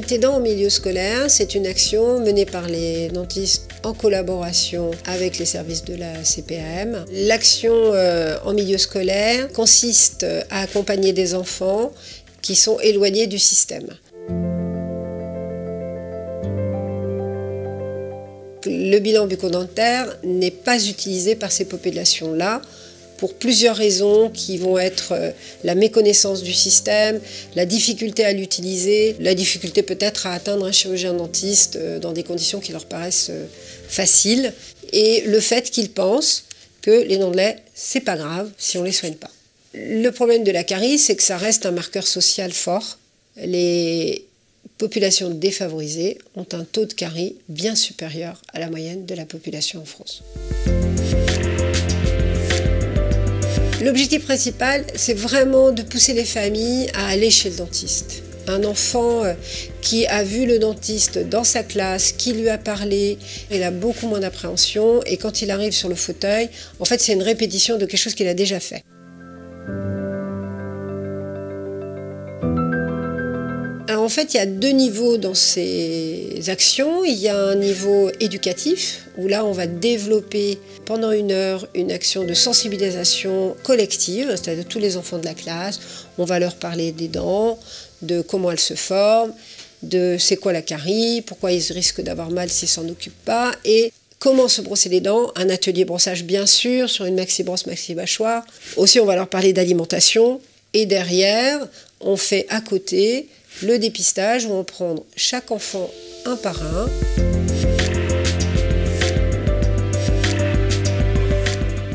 tes dents en milieu scolaire, c'est une action menée par les dentistes en collaboration avec les services de la CPAM. L'action en milieu scolaire consiste à accompagner des enfants qui sont éloignés du système. Le bilan bucco-dentaire n'est pas utilisé par ces populations-là pour plusieurs raisons qui vont être la méconnaissance du système, la difficulté à l'utiliser, la difficulté peut-être à atteindre un chirurgien dentiste dans des conditions qui leur paraissent faciles, et le fait qu'ils pensent que les dents de lait, c'est pas grave si on les soigne pas. Le problème de la carie, c'est que ça reste un marqueur social fort. Les populations défavorisées ont un taux de carie bien supérieur à la moyenne de la population en France. L'objectif principal, c'est vraiment de pousser les familles à aller chez le dentiste. Un enfant qui a vu le dentiste dans sa classe, qui lui a parlé, il a beaucoup moins d'appréhension, et quand il arrive sur le fauteuil, en fait c'est une répétition de quelque chose qu'il a déjà fait. Alors en fait, il y a deux niveaux dans ces actions. Il y a un niveau éducatif, où là on va développer pendant 1 heure une action de sensibilisation collective, c'est-à-dire tous les enfants de la classe. On va leur parler des dents, de comment elles se forment, de c'est quoi la carie, pourquoi ils risquent d'avoir mal s'ils ne s'en occupent pas, et comment se brosser les dents, un atelier brossage bien sûr, sur une maxi-brosse, maxi-mâchoire. Aussi on va leur parler d'alimentation, et derrière on fait à côté le dépistage où on prend chaque enfant un par un.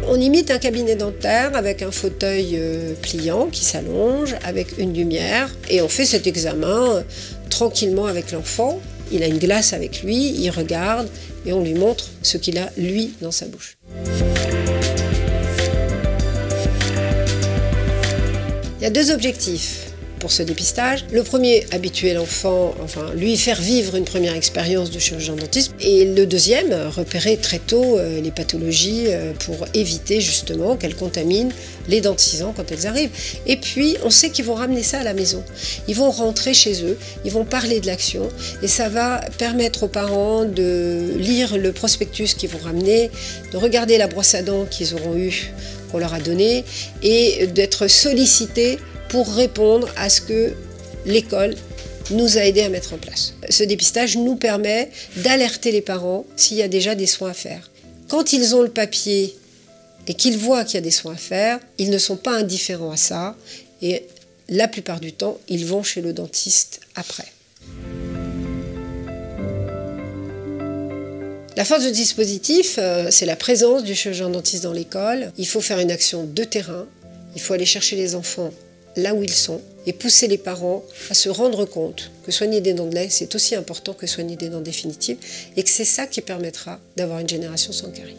On imite un cabinet dentaire avec un fauteuil pliant qui s'allonge, avec une lumière, et on fait cet examen tranquillement avec l'enfant. Il a une glace avec lui, il regarde et on lui montre ce qu'il a lui dans sa bouche. Il y a 2 objectifs pour ce dépistage. Le premier, habituer l'enfant, enfin lui faire vivre une première expérience de chirurgien dentiste. Et le deuxième, repérer très tôt les pathologies pour éviter justement qu'elles contaminent les dentisants quand elles arrivent. Et puis, on sait qu'ils vont ramener ça à la maison. Ils vont rentrer chez eux, ils vont parler de l'action et ça va permettre aux parents de lire le prospectus qu'ils vont ramener, de regarder la brosse à dents qu'ils auront eue, qu'on leur a donnée, et d'être sollicités pour répondre à ce que l'école nous a aidés à mettre en place. Ce dépistage nous permet d'alerter les parents s'il y a déjà des soins à faire. Quand ils ont le papier et qu'ils voient qu'il y a des soins à faire, ils ne sont pas indifférents à ça et la plupart du temps, ils vont chez le dentiste après. La force du dispositif, c'est la présence du chirurgien dentiste dans l'école. Il faut faire une action de terrain, il faut aller chercher les enfants là où ils sont et pousser les parents à se rendre compte que soigner des dents de lait, c'est aussi important que soigner des dents définitives et que c'est ça qui permettra d'avoir une génération sans carie.